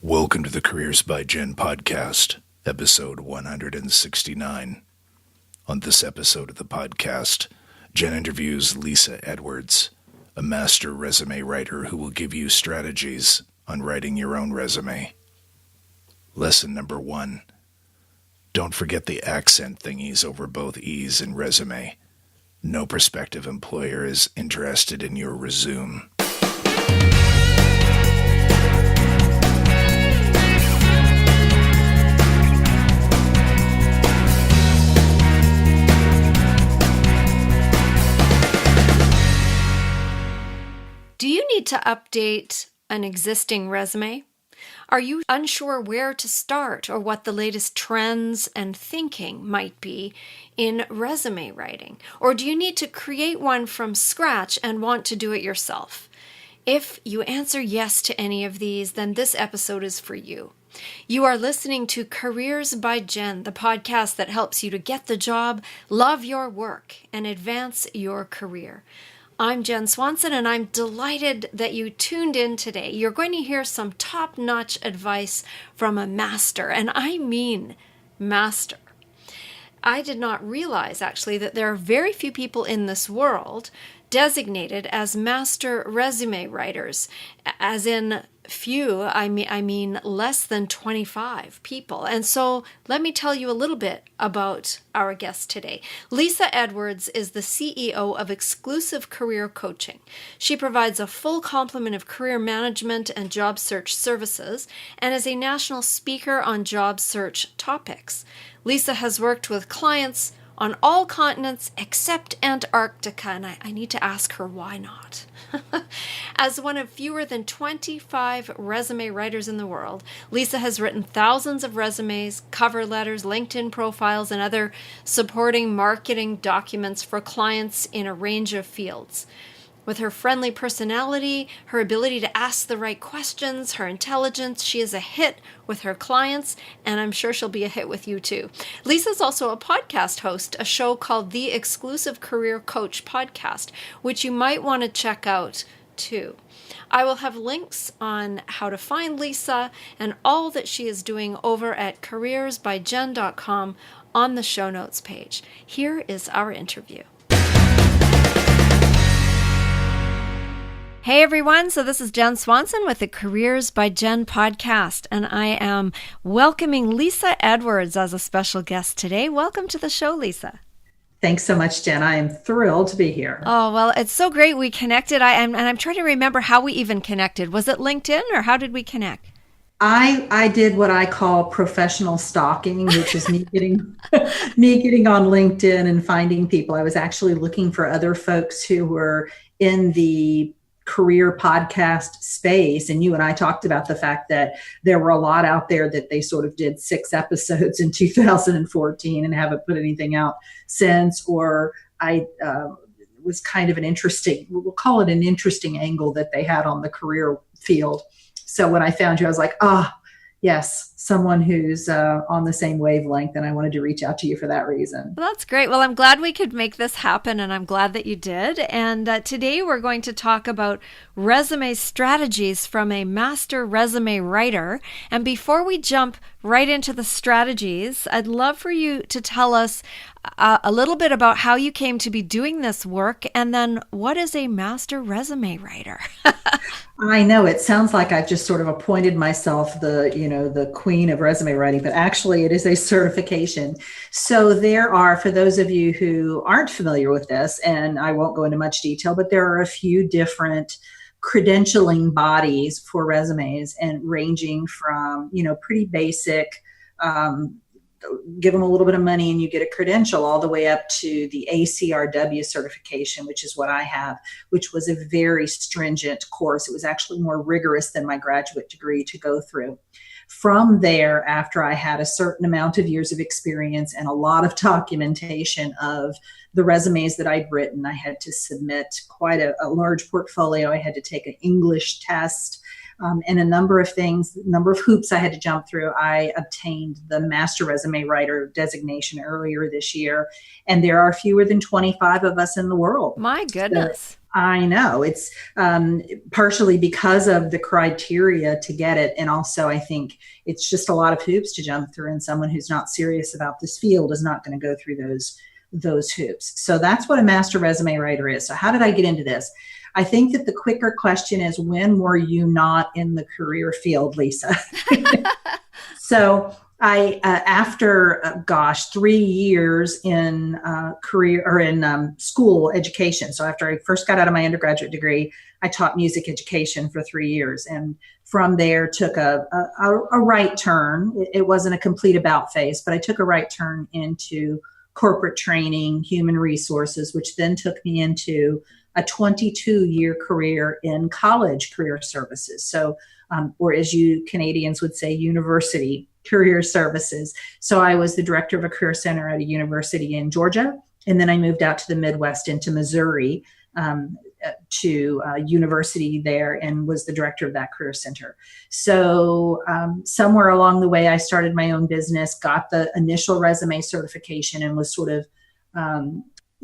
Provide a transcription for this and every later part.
Welcome to the Careers by Jen podcast, episode 169. On this episode of the podcast, Jen interviews Lesa Edwards, a master resume writer who will give you strategies on writing your own resume. Lesson number 1. Don't forget the accent thingies over both E's and resume. No prospective employer is interested in your resume. Do you need to update an existing resume? Are you unsure where to start or what the latest trends and thinking might be in resume writing? Or do you need to create one from scratch and want to do it yourself? If you answer yes to any of these, then this episode is for you. You are listening to Careers by Jen, the podcast that helps you to get the job, love your work, and advance your career. I'm Jen Swanson, and I'm delighted that you tuned in today. You're going to hear some top-notch advice from a master, and I mean master. I did not realize, actually, that there are very few people in this world designated as master resume writers, as in few, I mean less than 25 people. And so let me tell you a little bit about our guest today. Lesa Edwards is the CEO of Exclusive Career Coaching. She provides a full complement of career management and job search services and is a national speaker on job search topics. Lesa has worked with clients on all continents except Antarctica, and I need to ask her why not. As one of fewer than 25 resume writers in the world, Lesa has written thousands of resumes, cover letters, LinkedIn profiles, and other supporting marketing documents for clients in a range of fields. With her friendly personality, her ability to ask the right questions, her intelligence, she is a hit with her clients, and I'm sure she'll be a hit with you too. Lesa's also a podcast host, a show called The Exclusive Career Coach Podcast, which you might want to check out too. I will have links on how to find Lesa and all that she is doing over at careersbyjen.com on the show notes page. Here is our interview. Hey everyone, so this is Jen Swanson with the Careers by Jen podcast, and I am welcoming Lesa Edwards as a special guest today. Welcome to the show, Lesa. Thanks so much, Jen. I am thrilled to be here. Oh, well, it's so great we connected. I'm trying to remember how we even connected. Was it LinkedIn or how did we connect? I did what I call professional stalking, which is me getting on LinkedIn and finding people. I was actually looking for other folks who were in the career podcast space. And you and I talked about the fact that there were a lot out there that they sort of did 6 episodes in 2014 and haven't put anything out since, or was kind of an interesting, we'll call it an interesting angle that they had on the career field. So when I found you, I was like, yes, someone who's on the same wavelength, and I wanted to reach out to you for that reason. Well, that's great. Well, I'm glad we could make this happen, and I'm glad that you did. And today we're going to talk about resume strategies from a master resume writer. And before we jump right into the strategies, I'd love for you to tell us a little bit about how you came to be doing this work, and then what is a master resume writer? I know it sounds like I've just sort of appointed myself the queen of resume writing, but actually it is a certification. So there are, for those of you who aren't familiar with this, and I won't go into much detail, but there are a few different credentialing bodies for resumes, and ranging from, pretty basic, give them a little bit of money and you get a credential, all the way up to the ACRW certification, which is what I have, which was a very stringent course. It was actually more rigorous than my graduate degree to go through. From there, after I had a certain amount of years of experience and a lot of documentation of the resumes that I'd written, I had to submit quite a large portfolio. I had to take an English test. and a number of things, a number of hoops I had to jump through. I obtained the Master Resume Writer designation earlier this year, and there are fewer than 25 of us in the world. My goodness. So I know it's partially because of the criteria to get it. And also, I think it's just a lot of hoops to jump through, and someone who's not serious about this field is not going to go through those hoops. So that's what a master resume writer is. So how did I get into this? I think that the quicker question is, when were you not in the career field, Lesa? So I, after 3 years in career or in school education. So after I first got out of my undergraduate degree, I taught music education for 3 years, and from there took a right turn. It wasn't a complete about face, but I took a right turn into corporate training, human resources, which then took me into a 22-year career in college career services. So, or as you Canadians would say, university career services. So I was the director of a career center at a university in Georgia. And then I moved out to the Midwest into Missouri to a university there, and was the director of that career center. So somewhere along the way, I started my own business, got the initial resume certification, and was sort of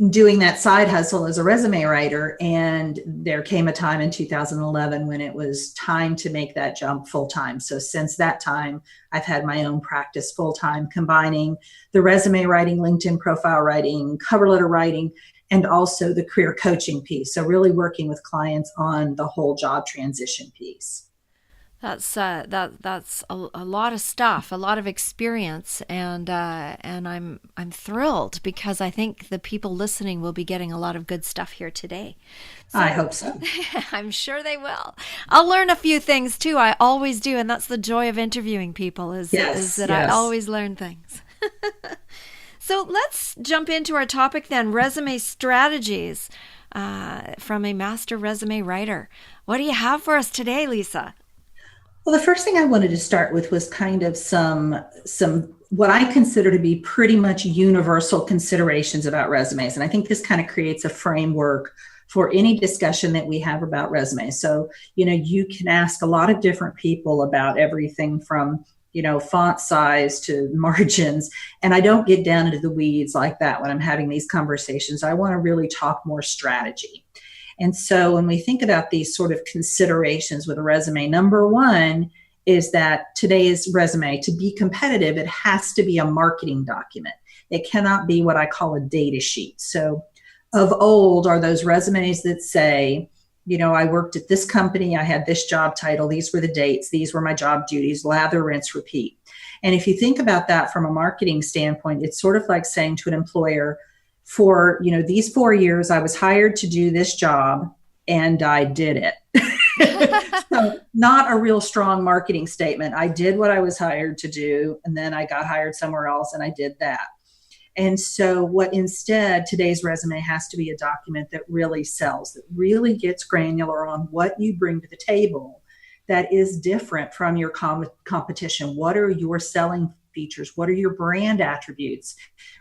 doing that side hustle as a resume writer. And there came a time in 2011 when it was time to make that jump full time. So since that time, I've had my own practice full time, combining the resume writing, LinkedIn profile writing, cover letter writing, and also the career coaching piece. So really working with clients on the whole job transition piece. That's a lot of stuff, a lot of experience, and I'm thrilled, because I think the people listening will be getting a lot of good stuff here today. So, I hope so. I'm sure they will. I'll learn a few things too. I always do, and that's the joy of interviewing people is that I always learn things. So let's jump into our topic then: resume strategies from a master resume writer. What do you have for us today, Lesa? Well, the first thing I wanted to start with was kind of some what I consider to be pretty much universal considerations about resumes. And I think this kind of creates a framework for any discussion that we have about resumes. So, you can ask a lot of different people about everything from, font size to margins. And I don't get down into the weeds like that when I'm having these conversations. I want to really talk more strategy. And so when we think about these sort of considerations with a resume, number one is that today's resume, to be competitive, it has to be a marketing document. It cannot be what I call a data sheet. So of old are those resumes that say, I worked at this company, I had this job title, these were the dates, these were my job duties, lather, rinse, repeat. And if you think about that from a marketing standpoint, it's sort of like saying to an employer, for these 4 years, I was hired to do this job, and I did it. So not a real strong marketing statement. I did what I was hired to do, and then I got hired somewhere else, and I did that. And so what instead, today's resume has to be a document that really sells, that really gets granular on what you bring to the table that is different from your competition. What are your selling features? What are your brand attributes?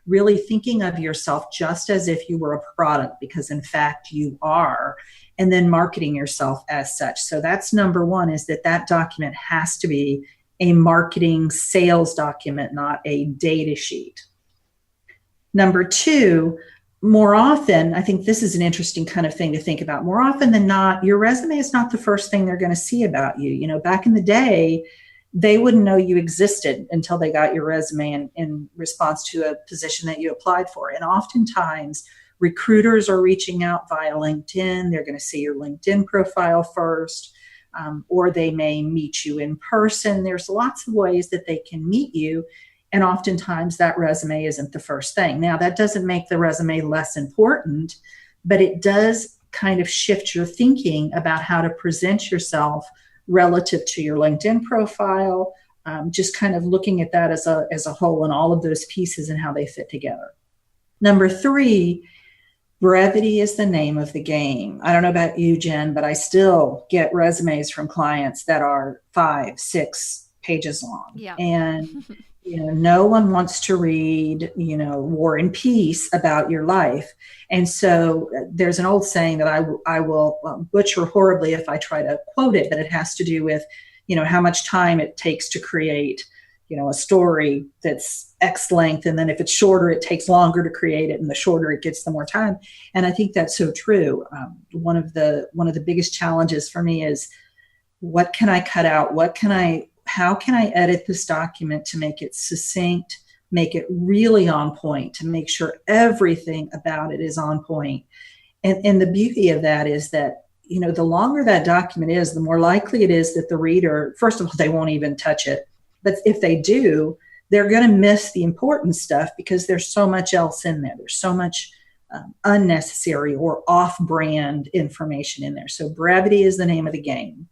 Really thinking of yourself just as if you were a product, because in fact you are, and then marketing yourself as such. So that's number one, is that document has to be a marketing sales document, not a data sheet. Number two, more often, I think this is an interesting kind of thing to think about. More often than not, your resume is not the first thing they're going to see about you. Back in the day, they wouldn't know you existed until they got your resume in response to a position that you applied for. And oftentimes, recruiters are reaching out via LinkedIn. They're going to see your LinkedIn profile first, or they may meet you in person. There's lots of ways that they can meet you. And oftentimes that resume isn't the first thing. Now, that doesn't make the resume less important, but it does kind of shift your thinking about how to present yourself relative to your LinkedIn profile, just kind of looking at that as a whole and all of those pieces and how they fit together. Number three, brevity is the name of the game. I don't know about you, Jen, but I still get resumes from clients that are 5, 6 pages long. Yeah. And No one wants to read, War and Peace about your life. And so there's an old saying that I will butcher horribly if I try to quote it, but it has to do with, how much time it takes to create, a story that's X length. And then if it's shorter, it takes longer to create it. And the shorter it gets, the more time. And I think that's so true. One of the biggest challenges for me is, what can I cut out? How can I edit this document to make it succinct, make it really on point, to make sure everything about it is on point? And the beauty of that is that, the longer that document is, the more likely it is that the reader, first of all, they won't even touch it. But if they do, they're going to miss the important stuff because there's so much else in there. There's so much unnecessary or off-brand information in there. So brevity is the name of the game.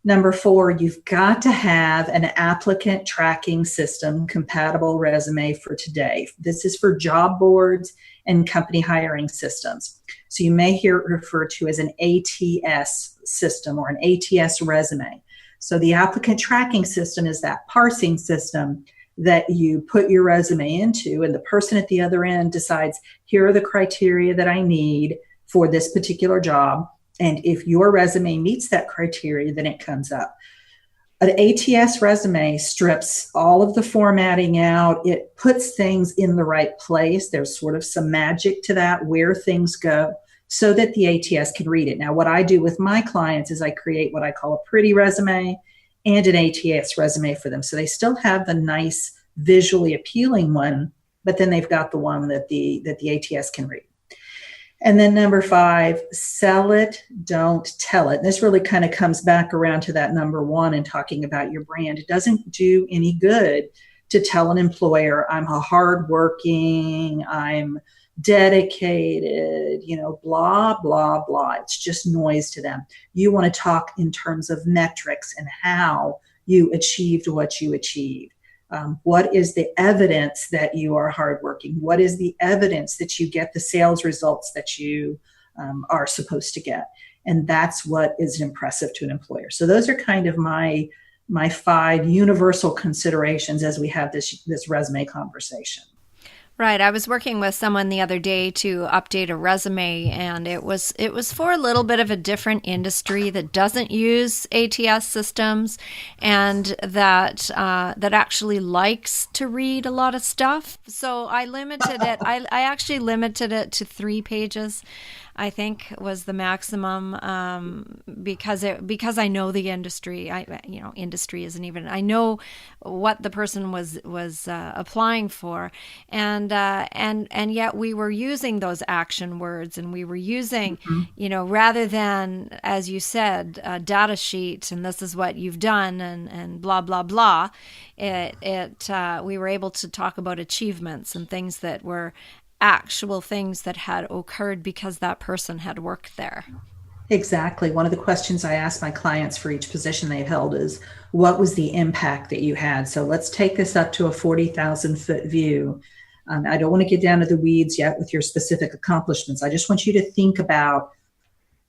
Number 4, you've got to have an applicant tracking system compatible resume for today. This is for job boards and company hiring systems. So you may hear it referred to as an ATS system or an ATS resume. So the applicant tracking system is that parsing system that you put your resume into, and the person at the other end decides, here are the criteria that I need for this particular job. And if your resume meets that criteria, then it comes up. An ATS resume strips all of the formatting out. It puts things in the right place. There's sort of some magic to that, where things go, so that the ATS can read it. Now, what I do with my clients is I create what I call a pretty resume and an ATS resume for them. So they still have the nice, visually appealing one, but then they've got the one that the ATS can read. And then number 5, sell it, don't tell it. And this really kind of comes back around to that number 1 and talking about your brand. It doesn't do any good to tell an employer, I'm a hardworking, I'm dedicated, blah, blah, blah. It's just noise to them. You want to talk in terms of metrics and how you achieved what you achieved. What is the evidence that you are hardworking? What is the evidence that you get the sales results that you are supposed to get? And that's what is impressive to an employer. So those are kind of my 5 universal considerations as we have this resume conversation. Right. I was working with someone the other day to update a resume, and it was for a little bit of a different industry that doesn't use ATS systems and that actually likes to read a lot of stuff. So I limited it. I actually limited it to 3 pages. I think was the maximum because I know the industry. Industry isn't even. I know what the person was applying for, and yet we were using those action words, and we were using rather than, as you said, a data sheet, and this is what you've done, and blah blah blah. We were able to talk about achievements and things that were actual things that had occurred because that person had worked there. Exactly. One of the questions I ask my clients for each position they've held is, what was the impact that you had? So let's take this up to a 40,000 foot view. I don't want to get down to the weeds yet with your specific accomplishments. I just want you to think about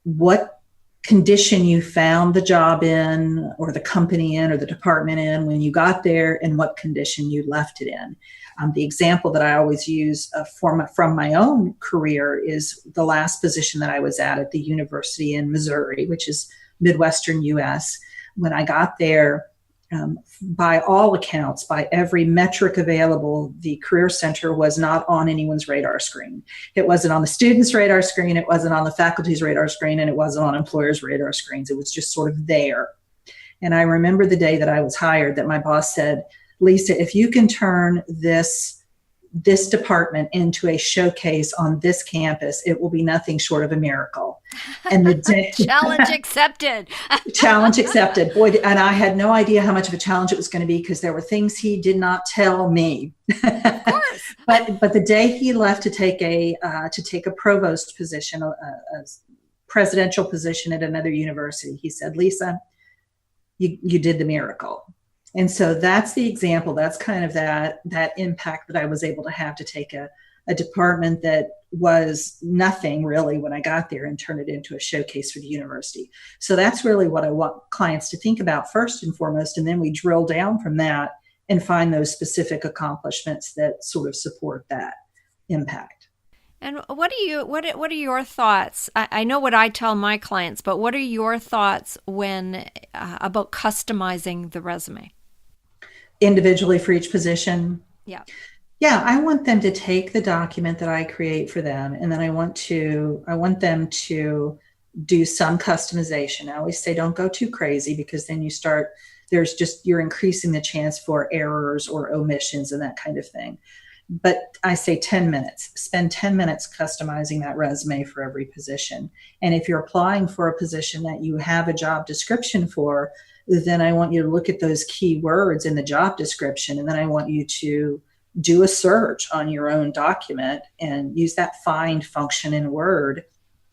what condition you found the job in, or the company in, or the department in when you got there, and what condition you left it in. The example that I always use from my own career is the last position that I was at the university in Missouri, which is Midwestern U.S. When I got there, by all accounts, by every metric available, the Career Center was not on anyone's radar screen. It wasn't on the students' radar screen, it wasn't on the faculty's radar screen, and it wasn't on employers' radar screens. It was just sort of there. And I remember the day that I was hired that my boss said, Lesa, if you can turn this department into a showcase on this campus, it will be nothing short of a miracle. And the day challenge accepted. Challenge accepted. Boy, and I had no idea how much of a challenge it was going to be, because there were things he did not tell me. Of course. But the day he left to take a provost position, a presidential position at another university, he said, Lesa, you did the miracle. And so that's the example. That's kind of that impact that I was able to have, to take a department that was nothing really when I got there and turn it into a showcase for the university. So that's really what I want clients to think about first and foremost. And then we drill down from that and find those specific accomplishments that sort of support that impact. And what are your thoughts? I know what I tell my clients, but what are your thoughts when about customizing the resume? Individually for each position? Yeah. Yeah, I want them to take the document that I create for them, and then I want them to do some customization. I always say don't go too crazy, because then you're increasing the chance for errors or omissions and that kind of thing. But I say 10 minutes. Spend 10 minutes customizing that resume for every position. And if you're applying for a position that you have a job description for, then I want you to look at those key words in the job description. And then I want you to do a search on your own document and use that find function in Word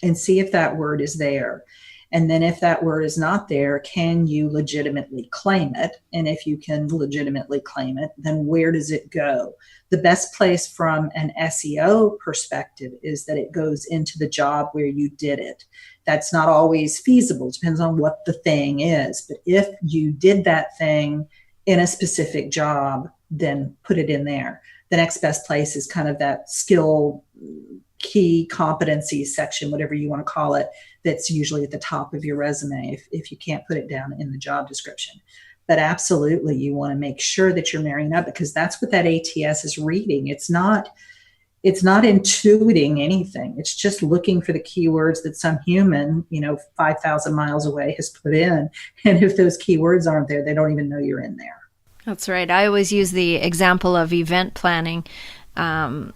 and see if that word is there. And then if that word is not there, can you legitimately claim it? And if you can legitimately claim it, then where does it go? The best place from an SEO perspective is that it goes into the job where you did it. That's not always feasible. It depends on what the thing is. But if you did that thing in a specific job, then put it in there. The next best place is kind of that skill key competency section, whatever you want to call it, that's usually at the top of your resume if you can't put it down in the job description. But absolutely, you want to make sure that you're marrying up, because that's what that ATS is reading. It's not intuiting anything. It's just looking for the keywords that some human, 5,000 miles away has put in. And if those keywords aren't there, they don't even know you're in there. That's right. I always use the example of event planning. Someone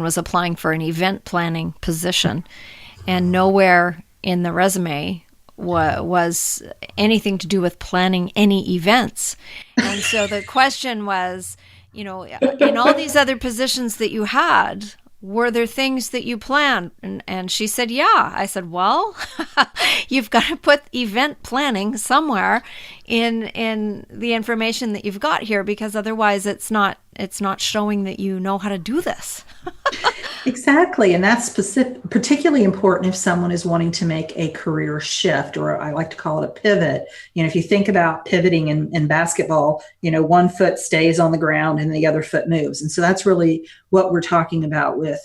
was applying for an event planning position, and nowhere in the resume was anything to do with planning any events. And so the question was, in all these other positions that you had, were there things that you planned? And she said, yeah. I said, well, you've got to put event planning somewhere in the information that you've got here, because otherwise it's not showing that you know how to do this. Exactly. And that's particularly important if someone is wanting to make a career shift, or I like to call it a pivot. If you think about pivoting in basketball, one foot stays on the ground and the other foot moves. And so that's really what we're talking about with,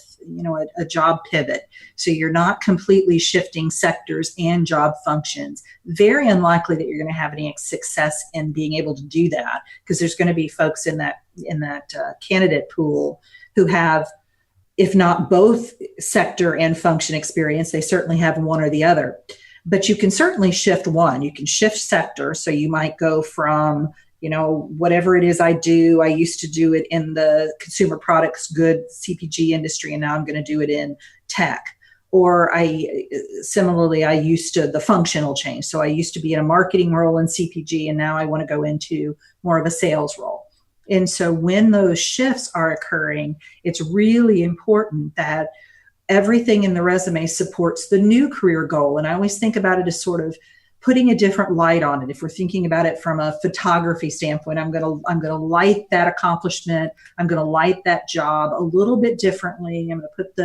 a job pivot. So you're not completely shifting sectors and job functions. Very unlikely that you're going to have any success in being able to do that, because there's going to be folks in that candidate pool who have, if not both sector and function experience, they certainly have one or the other. But you can certainly shift one. You can shift sector. So you might go from, whatever it is I do, I used to do it in the consumer products good CPG industry, and now I'm going to do it in tech. Or I used to the functional change. So I used to be in a marketing role in CPG, and now I want to go into more of a sales role. And so when those shifts are occurring, it's really important that everything in the resume supports the new career goal. And I always think about it as sort of putting a different light on it. If we're thinking about it from a photography standpoint, I'm going to light that accomplishment. I'm going to light that job a little bit differently. I'm going to put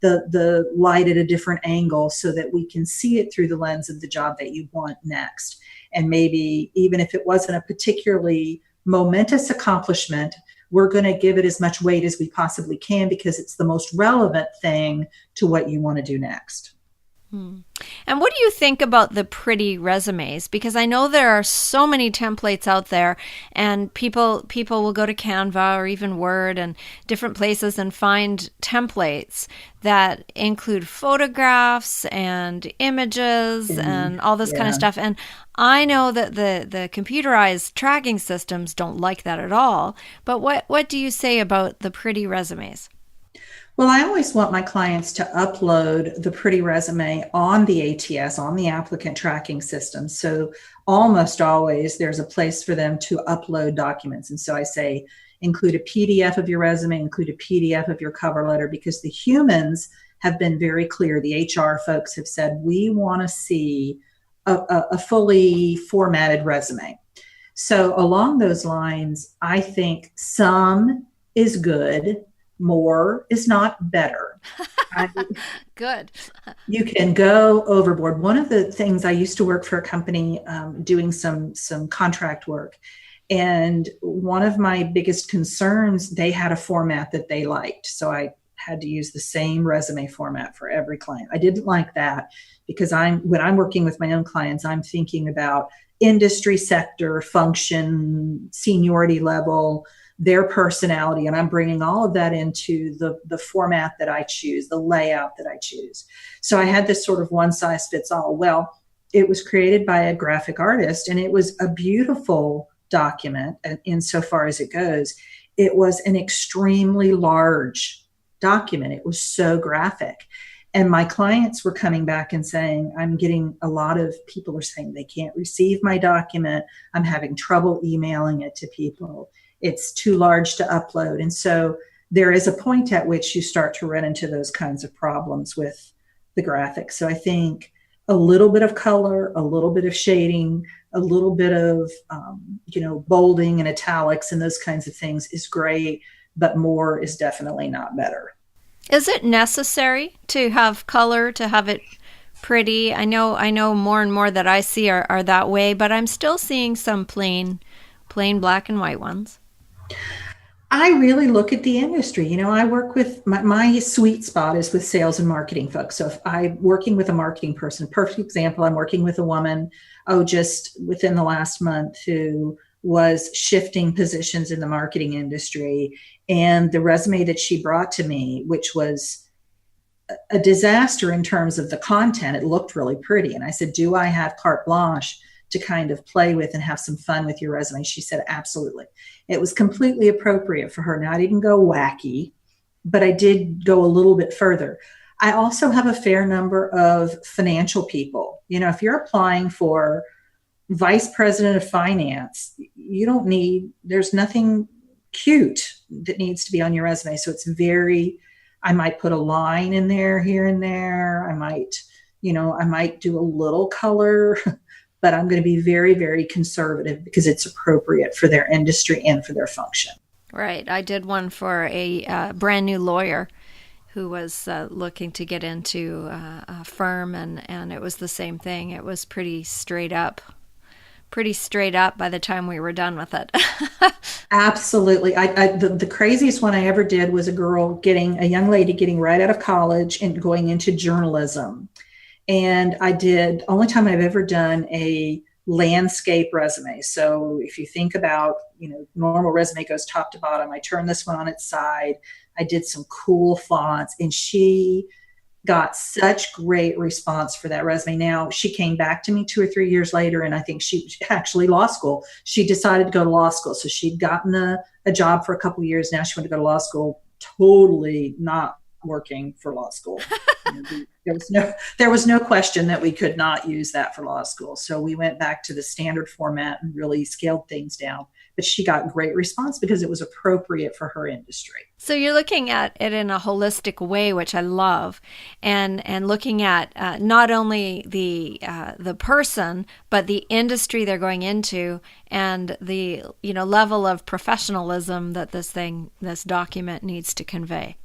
the light at a different angle so that we can see it through the lens of the job that you want next. And maybe even if it wasn't a particularly momentous accomplishment, we're going to give it as much weight as we possibly can, because it's the most relevant thing to what you want to do next. And what do you think about the pretty resumes? Because I know there are so many templates out there, and people will go to Canva or even Word and different places and find templates that include photographs and images and all this kind of stuff. And I know that the computerized tracking systems don't like that at all. But what do you say about the pretty resumes? Well, I always want my clients to upload the pretty resume on the ATS, on the applicant tracking system. So almost always there's a place for them to upload documents. And so I say, include a PDF of your resume, include a PDF of your cover letter, because the humans have been very clear. The HR folks have said, we want to see a fully formatted resume. So along those lines, I think some is good. More is not better. Good. You can go overboard. One of the things, I used to work for a company doing some contract work, And one of my biggest concerns, they had a format that they liked. So I had to use the same resume format for every client. I didn't like that because when I'm working with my own clients, I'm thinking about industry, sector, function, seniority level, their personality, and I'm bringing all of that into the format that I choose, the layout that I choose. So I had this sort of one size fits all. Well, it was created by a graphic artist, and it was a beautiful document insofar as it goes. It was an extremely large document. It was so graphic. And my clients were coming back and saying, I'm getting a lot of people are saying they can't receive my document. I'm having trouble emailing it to people. It's too large to upload. And so there is a point at which you start to run into those kinds of problems with the graphics. So I think a little bit of color, a little bit of shading, a little bit of, bolding and italics and those kinds of things is great, but more is definitely not better. Is it necessary to have color, to have it pretty? I know more and more that I see are that way, but I'm still seeing some plain black and white ones. I really look at the industry. I work with my sweet spot is with sales and marketing folks. So if I'm working with a marketing person, perfect example, I'm working with a woman, just within the last month, who was shifting positions in the marketing industry. And the resume that she brought to me, which was a disaster in terms of the content, it looked really pretty. And I said, do I have carte blanche to kind of play with and have some fun with your resume? She said, absolutely. It was completely appropriate for her. Now, I didn't go wacky, but I did go a little bit further. I also have a fair number of financial people. If you're applying for vice president of finance, there's nothing cute that needs to be on your resume. So I might put a line in there here and there. I might do a little color, but I'm going to be very, very conservative because it's appropriate for their industry and for their function. Right. I did one for a brand new lawyer who was looking to get into a firm, and it was the same thing. It was pretty straight up by the time we were done with it. Absolutely. The craziest one I ever did was a young lady getting right out of college and going into journalism. And only time I've ever done a landscape resume. So if you think about, normal resume goes top to bottom. I turned this one on its side. I did some cool fonts, and she got such great response for that resume. Now, she came back to me 2 or 3 years later, and I think she actually law school. She decided to go to law school. So she'd gotten a job for a couple of years. Now she went to go to law school, totally not working for law school. There was no question that we could not use that for law school. So we went back to the standard format and really scaled things down. But she got great response because it was appropriate for her industry. So you're looking at it in a holistic way, which I love, and looking at not only the person, but the industry they're going into, and the level of professionalism that this document needs to convey.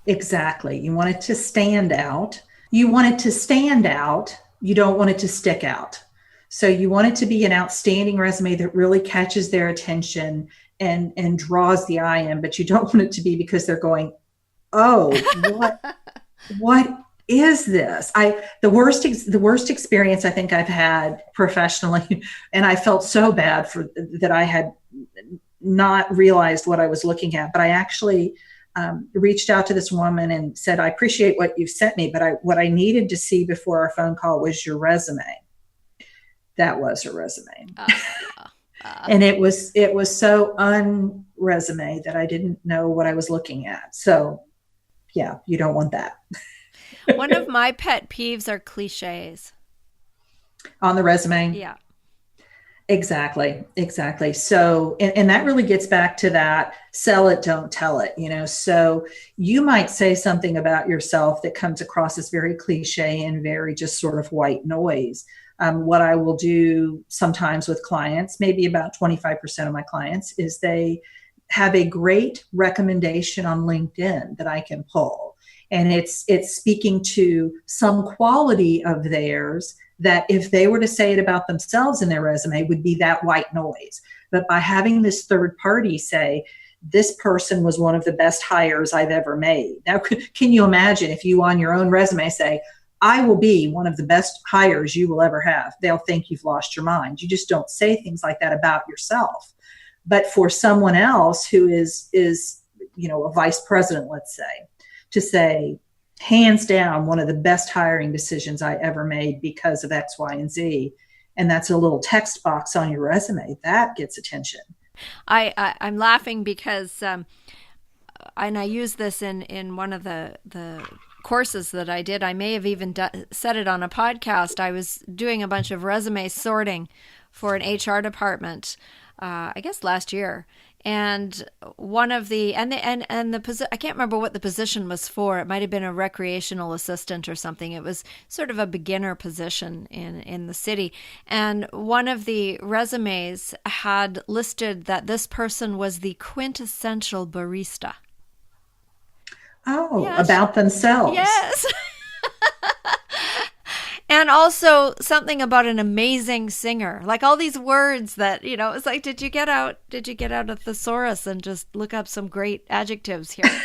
Exactly. You want it to stand out. You don't want it to stick out. So you want it to be an outstanding resume that really catches their attention and draws the eye in, but you don't want it to be because they're going, oh, what is this? The worst experience I think I've had professionally, and I felt so bad that I had not realized what I was looking at, but I actually reached out to this woman and said, I appreciate what you've sent me, but what I needed to see before our phone call was your resume. That was her resume. And it was so un-resume that I didn't know what I was looking at. So yeah, you don't want that. One of my pet peeves are cliches. On the resume? Yeah. Exactly. So, and that really gets back to that sell it, don't tell it, so you might say something about yourself that comes across as very cliche and very just sort of white noise. What I will do sometimes with clients, maybe about 25% of my clients, is they have a great recommendation on LinkedIn that I can pull. And it's speaking to some quality of theirs that if they were to say it about themselves in their resume would be that white noise. But by having this third party say, this person was one of the best hires I've ever made. Now, can you imagine if you on your own resume say, I will be one of the best hires you will ever have? They'll think you've lost your mind. You just don't say things like that about yourself. But for someone else who is a vice president, let's say, to say, hands down, one of the best hiring decisions I ever made because of X, Y, and Z, and that's a little text box on your resume, that gets attention. I'm laughing because, and I use this in one of the courses that I did. I may have even said it on a podcast. I was doing a bunch of resume sorting for an HR department, I guess last year. And one of the I can't remember what the position was for. It might have been a recreational assistant or something. It was sort of a beginner position in the city. And one of the resumes had listed that this person was the quintessential barista. Oh, yes. About themselves. Yes. And also something about an amazing singer, like all these words that, it's like, did you get out a thesaurus and just look up some great adjectives here?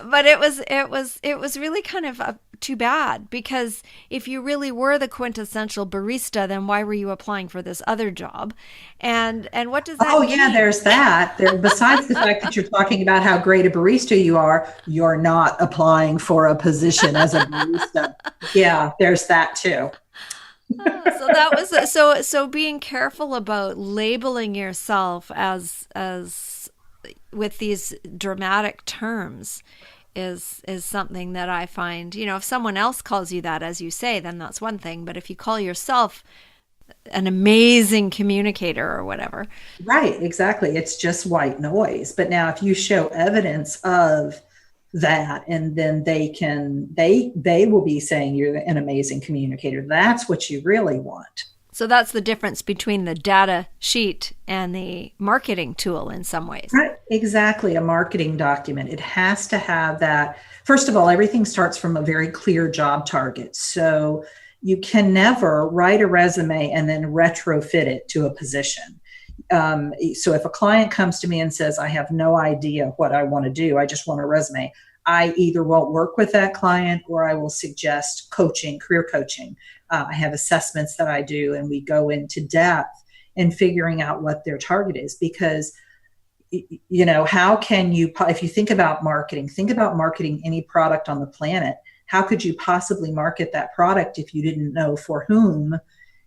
But it was really kind of too bad, because if you really were the quintessential barista, then why were you applying for this other job? And what does that mean? Oh, yeah, there's that. Besides the fact that you're talking about how great a barista you are, you're not applying for a position as a barista. Yeah, there's that too. So that was so being careful about labeling yourself as with these dramatic terms is something that I find, if someone else calls you that, as you say, then that's one thing. But if you call yourself an amazing communicator or whatever. Right, exactly. It's just white noise. But now if you show evidence of that, and then they will be saying you're an amazing communicator. That's what you really want. So that's the difference between the data sheet and the marketing tool in some ways. Right, exactly. A marketing document. It has to have that. First of all, everything starts from a very clear job target. So you can never write a resume and then retrofit it to a position. So if a client comes to me and says, I have no idea what I want to do, I just want a resume, I either won't work with that client or I will suggest coaching, career coaching. I have assessments that I do, and we go into depth in figuring out what their target is. Because, how can you, if you think about marketing any product on the planet, how could you possibly market that product if you didn't know for whom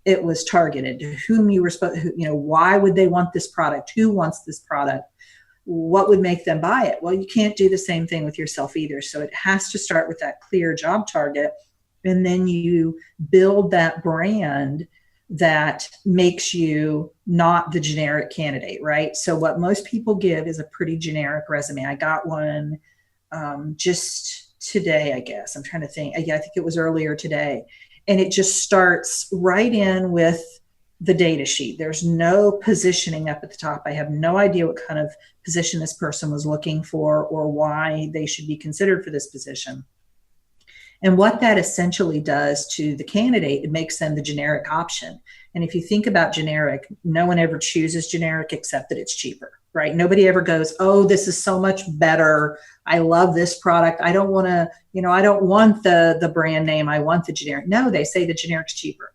it was targeted, to whom you were supposed, why would they want this product? Who wants this product? What would make them buy it? Well, you can't do the same thing with yourself either. So it has to start with that clear job target. And then you build that brand that makes you not the generic candidate, right? So what most people give is a pretty generic resume. I got one just today, I guess. I'm trying to think. Yeah, I think it was earlier today. And it just starts right in with the data sheet. There's no positioning up at the top. I have no idea what kind of position this person was looking for or why they should be considered for this position. And what that essentially does to the candidate, it makes them the generic option. And if you think about generic, no one ever chooses generic except that it's cheaper, right? Nobody ever goes, oh, this is so much better. I love this product. I don't want to, I don't want the brand name. I want the generic. No, they say the generic's cheaper.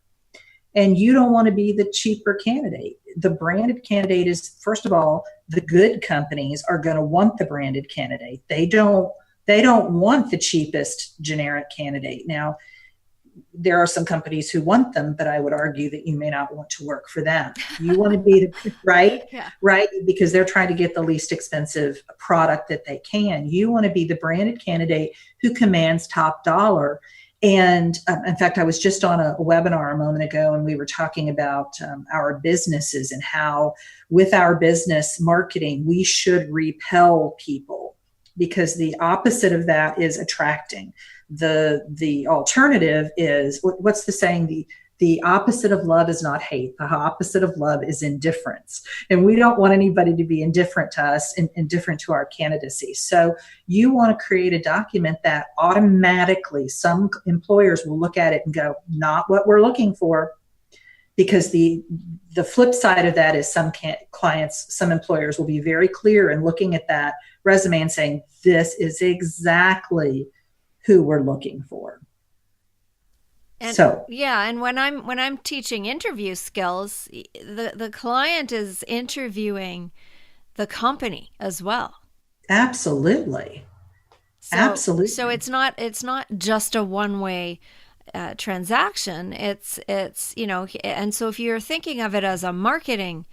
And you don't want to be the cheaper candidate. The branded candidate is, first of all, the good companies are going to want the branded candidate. They don't want the cheapest generic candidate. Now, there are some companies who want them, but I would argue that you may not want to work for them. You want to be the right, yeah. Right, because they're trying to get the least expensive product that they can. You want to be the branded candidate who commands top dollar. And in fact, I was just on a webinar a moment ago, and we were talking about our businesses and how with our business marketing, we should repel people, because the opposite of that is attracting. The alternative is, what's the saying? the opposite of love is not hate. The opposite of love is indifference. And we don't want anybody to be indifferent to us and indifferent to our candidacy. So you want to create a document that automatically some employers will look at it and go, not what we're looking for. Because the flip side of that is some clients, some employers will be very clear in looking at that resume and saying, this is exactly who we're looking for. And so yeah, and when I'm teaching interview skills, the client is interviewing the company as well. Absolutely. Absolutely. So it's not just a one-way transaction. It's and so if you're thinking of it as a marketing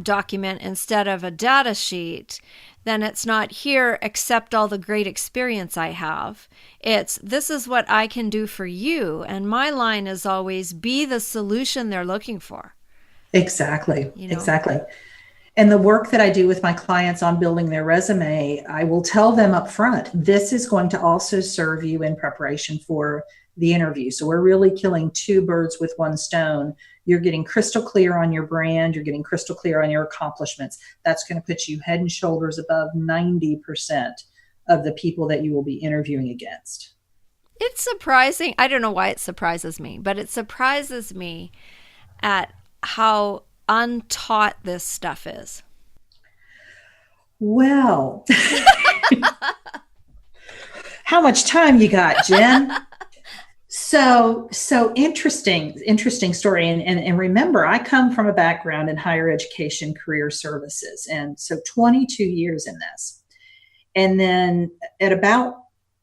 document instead of a data sheet, then it's not here, accept all the great experience I have. It's, this is what I can do for you. And my line is always, be the solution they're looking for. Exactly. Exactly. And the work that I do with my clients on building their resume, I will tell them up front, this is going to also serve you in preparation for the interview. So we're really killing two birds with one stone. You're getting crystal clear on your brand. You're getting crystal clear on your accomplishments. That's going to put you head and shoulders above 90% of the people that you will be interviewing against. It's surprising. I don't know why it surprises me, but it surprises me at how untaught this stuff is. Well, how much time you got, Jen? So interesting story. And remember, I come from a background in higher education career services. And so 22 years in this. And then at about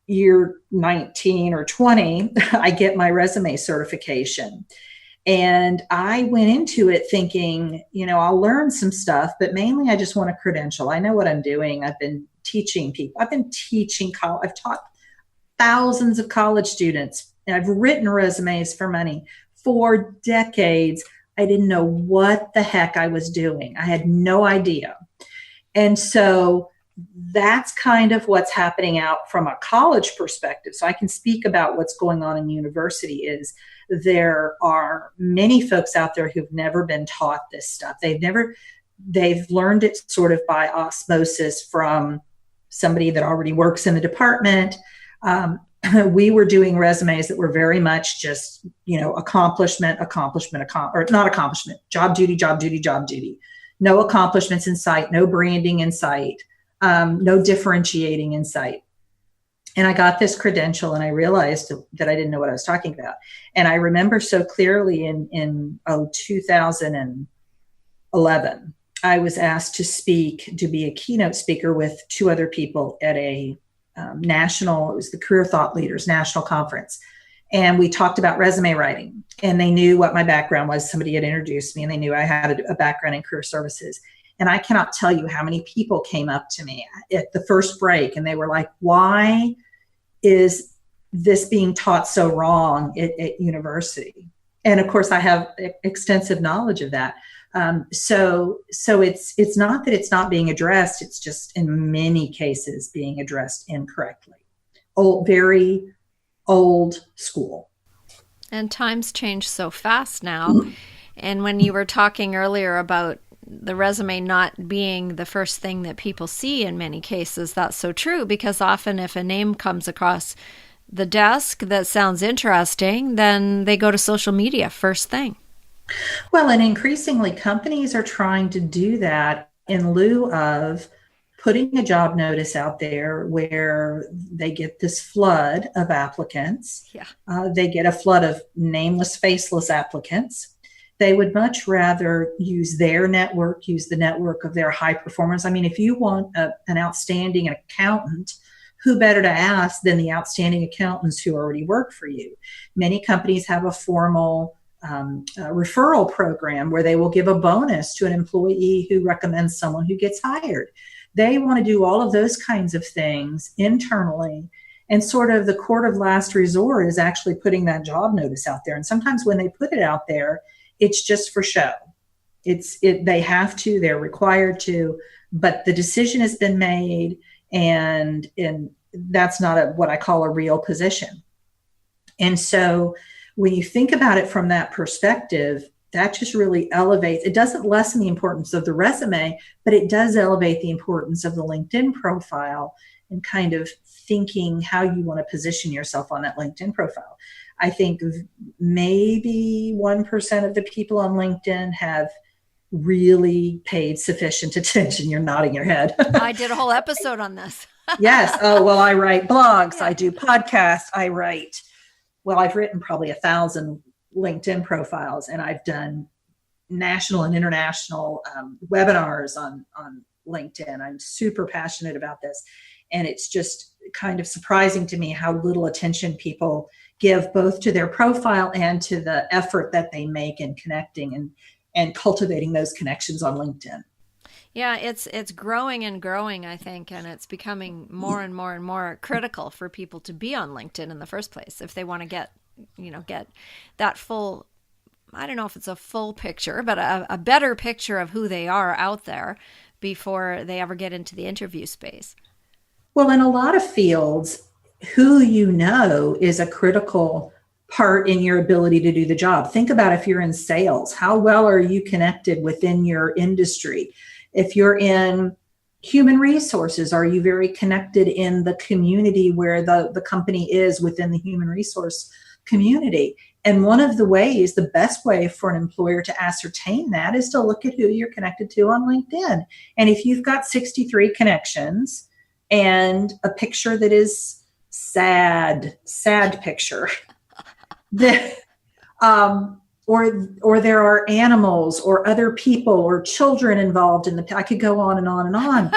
year 19 or 20, I get my resume certification. And I went into it thinking, I'll learn some stuff, but mainly I just want a credential. I know what I'm doing. I've been teaching people. I've taught thousands of college students. And I've written resumes for money for decades. I didn't know what the heck I was doing. I had no idea. And so that's kind of what's happening out from a college perspective. So I can speak about what's going on in university is there are many folks out there who've never been taught this stuff. They've learned it sort of by osmosis from somebody that already works in the department. We were doing resumes that were very much just, accomplishment, or not accomplishment, job duty. No accomplishments in sight, no branding in sight, no differentiating in sight. And I got this credential and I realized that I didn't know what I was talking about. And I remember so clearly in 2011, I was asked to be a keynote speaker with two other people at a it was the Career Thought Leaders National Conference. And we talked about resume writing, and they knew what my background was. Somebody had introduced me and they knew I had a background in career services. And I cannot tell you how many people came up to me at the first break and they were like, why is this being taught so wrong at university? And of course I have extensive knowledge of that. So it's not that it's not being addressed. It's just in many cases being addressed incorrectly. Very old school. And times change so fast now. And when you were talking earlier about the resume not being the first thing that people see in many cases, that's so true, because often if a name comes across the desk that sounds interesting, then they go to social media first thing. Well, and increasingly companies are trying to do that in lieu of putting a job notice out there where they get this flood of applicants. Yeah. They get a flood of nameless, faceless applicants. They would much rather use their network, use the network of their high performers. I mean, if you want an outstanding accountant, who better to ask than the outstanding accountants who already work for you? Many companies have a formal referral program where they will give a bonus to an employee who recommends someone who gets hired. They want to do all of those kinds of things internally. And sort of the court of last resort is actually putting that job notice out there. And sometimes when they put it out there, it's just for show. They have to, they're required to, but the decision has been made, and that's not what I call a real position. And so when you think about it from that perspective, that just really elevates. It doesn't lessen the importance of the resume, but it does elevate the importance of the LinkedIn profile and kind of thinking how you want to position yourself on that LinkedIn profile. I think maybe 1% of the people on LinkedIn have really paid sufficient attention. You're nodding your head. I did a whole episode on this. Yes. Oh, well, I write blogs. Yeah. I do podcasts. I've written probably 1,000 LinkedIn profiles, and I've done national and international webinars on LinkedIn. I'm super passionate about this. And it's just kind of surprising to me how little attention people give both to their profile and to the effort that they make in connecting and cultivating those connections on LinkedIn. Yeah, it's growing and growing, I think, and it's becoming more and more and more critical for people to be on LinkedIn in the first place if they want to get that full, I don't know if it's a full picture, but a better picture of who they are out there before they ever get into the interview space. Well, in a lot of fields, who you know is a critical part in your ability to do the job. Think about if you're in sales, how well are you connected within your industry? If you're in human resources, are you very connected in the community where the company is within the human resource community? And one of the ways, the best way for an employer to ascertain that is to look at who you're connected to on LinkedIn. And if you've got 63 connections and a picture that is sad picture, that, or there are animals or other people or children involved in I could go on and on and on.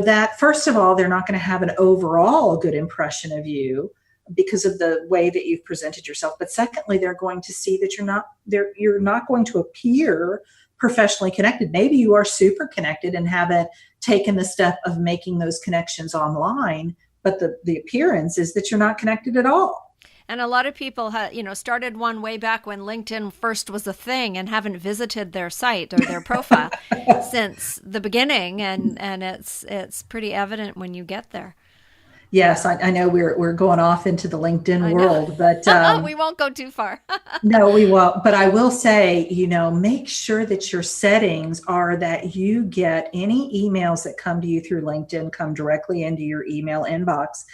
That first of all, they're not going to have an overall good impression of you because of the way that you've presented yourself. But secondly, they're going to see that you're not going to appear professionally connected. Maybe you are super connected and haven't taken the step of making those connections online, but the appearance is that you're not connected at all. And a lot of people started one way back when LinkedIn first was a thing and haven't visited their site or their profile since the beginning. And it's pretty evident when you get there. Yes, I know we're going off into the LinkedIn world, but we won't go too far. No, we won't. But I will say, make sure that your settings are that you get any emails that come to you through LinkedIn come directly into your email inbox.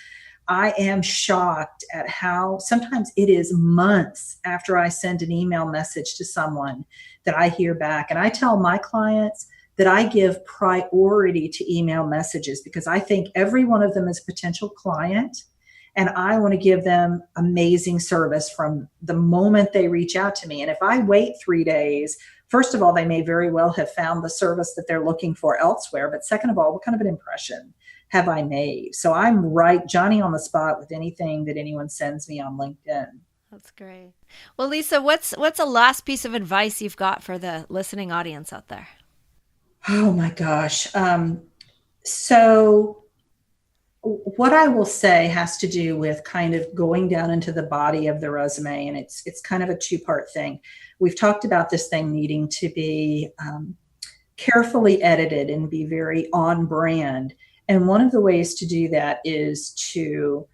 I am shocked at how sometimes it is months after I send an email message to someone that I hear back. And I tell my clients that I give priority to email messages because I think every one of them is a potential client. And I want to give them amazing service from the moment they reach out to me. And if I wait 3 days, first of all, they may very well have found the service that they're looking for elsewhere. But second of all, what kind of an impression have I made? So I'm right, Johnny on the spot with anything that anyone sends me on LinkedIn. That's great. Well, Lesa, what's a last piece of advice you've got for the listening audience out there? Oh my gosh. So what I will say has to do with kind of going down into the body of the resume, and it's kind of a two-part thing. We've talked about this thing needing to be carefully edited and be very on brand. And one of the ways to do that is to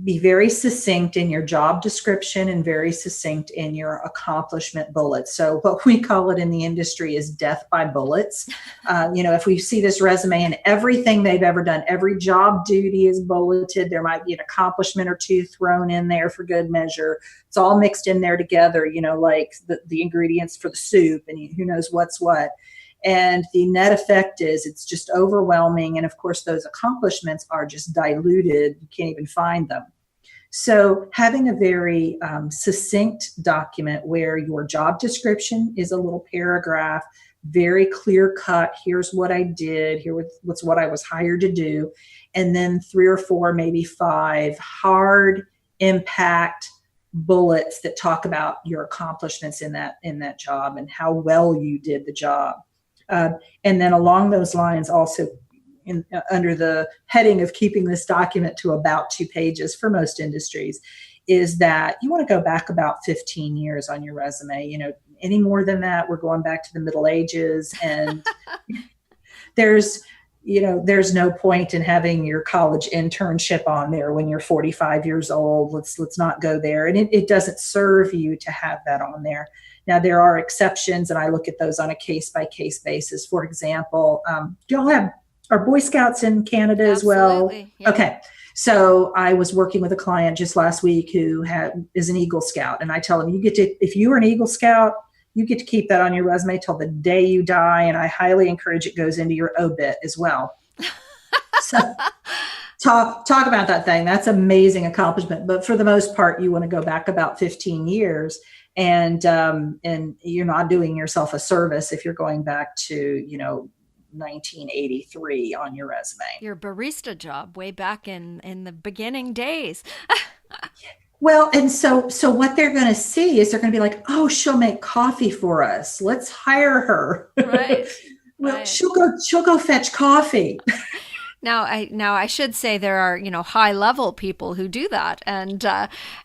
be very succinct in your job description and very succinct in your accomplishment bullets. So what we call it in the industry is death by bullets. If we see this resume and everything they've ever done, every job duty is bulleted. There might be an accomplishment or two thrown in there for good measure. It's all mixed in there together, like the ingredients for the soup and who knows what's what. And the net effect is it's just overwhelming. And of course, those accomplishments are just diluted. You can't even find them. So having a very succinct document where your job description is a little paragraph, very clear cut. Here's what I did. What's what I was hired to do. And then 3 or 4, maybe 5 hard impact bullets that talk about your accomplishments in that job and how well you did the job. And then along those lines, also under the heading of keeping this document to about 2 pages for most industries, is that you want to go back about 15 years on your resume. Any more than that, we're going back to the Middle Ages. And there's there's no point in having your college internship on there when you're 45 years old. Let's not go there. And it doesn't serve you to have that on there. Now, there are exceptions, and I look at those on a case-by-case basis. For example, do y'all have our Boy Scouts in Canada as well? Absolutely. Yeah. Okay. So I was working with a client just last week who is an Eagle Scout. And I tell him, if you are an Eagle Scout, you get to keep that on your resume till the day you die. And I highly encourage it goes into your obit as well. So talk about that thing. That's amazing accomplishment. But for the most part, you want to go back about 15 years. And you're not doing yourself a service if you're going back to, 1983 on your resume. Your barista job way back in the beginning days. Well, and so what they're going to see is they're going to be like, oh, she'll make coffee for us. Let's hire her. Right. Well, right. she'll go fetch coffee. Now I should say there are, high level people who do that, and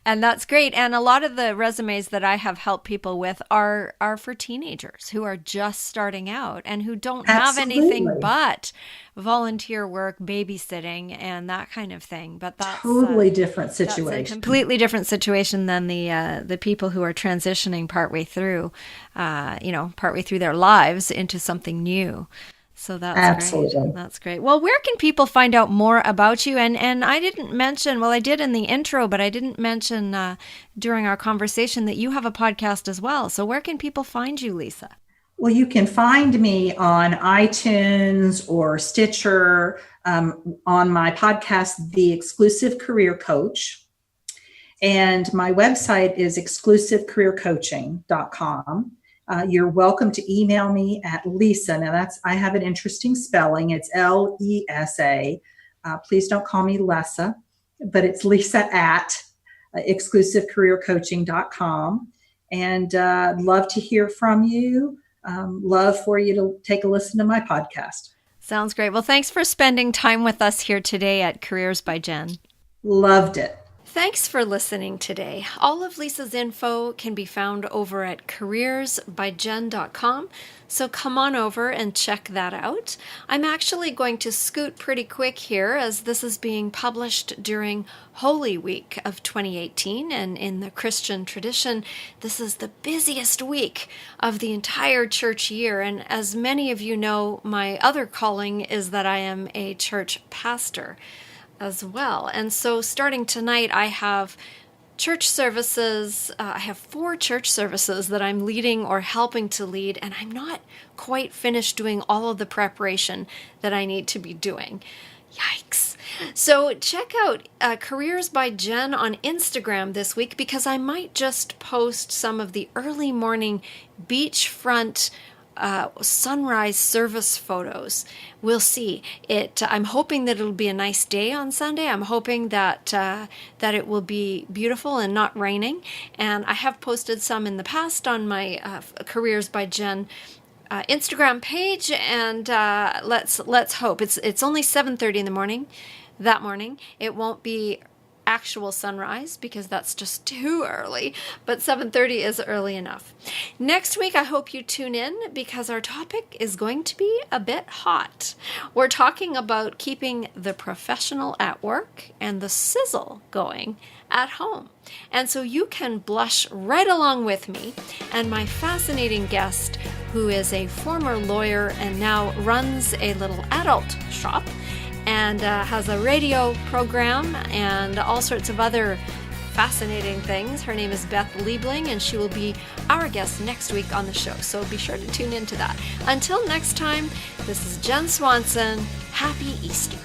that's great. And a lot of the resumes that I have helped people with are for teenagers who are just starting out and who don't have anything but volunteer work, babysitting, and that kind of thing. But that's totally different situation. That's a completely different situation than the people who are transitioning partway through their lives into something new. So that's absolutely great. That's great. Well, where can people find out more about you? And I didn't mention, well, I did in the intro, but I didn't mention during our conversation that you have a podcast as well. So where can people find you, Lesa? Well, you can find me on iTunes or Stitcher, on my podcast, The Exclusive Career Coach. And my website is exclusivecareercoaching.com. You're welcome to email me at Lesa. Now I have an interesting spelling. It's Lesa. Please don't call me Lesa, but it's Lesa at exclusivecareercoaching.com. And love to hear from you. Love for you to take a listen to my podcast. Sounds great. Well, thanks for spending time with us here today at Careers by Jen. Loved it. Thanks for listening today. All of Lesa's info can be found over at careersbyjen.com, so come on over and check that out. I'm actually going to scoot pretty quick here as this is being published during Holy Week of 2018, and in the Christian tradition, this is the busiest week of the entire church year. And as many of you know, my other calling is that I am a church pastor as well. And so starting tonight, I have church services. I have 4 church services that I'm leading or helping to lead, and I'm not quite finished doing all of the preparation that I need to be doing. Yikes. So check out Careers by Jen on Instagram this week, because I might just post some of the early morning beachfront sunrise service photos. We'll see. I'm hoping that it'll be a nice day on Sunday. I'm hoping that it will be beautiful and not raining. And I have posted some in the past on my Careers by Jen Instagram page. And let's hope it's only 7:30 in the morning. That morning, it won't be actual sunrise because that's just too early, but 7:30 is early enough. Next week, I hope you tune in because our topic is going to be a bit hot. We're talking about keeping the professional at work and the sizzle going at home. And so you can blush right along with me and my fascinating guest, who is a former lawyer and now runs a little adult shop and has a radio program and all sorts of other fascinating things. Her name is Beth Liebling, and she will be our guest next week on the show. So be sure to tune into that. Until next time, this is Jen Swanson. Happy Easter.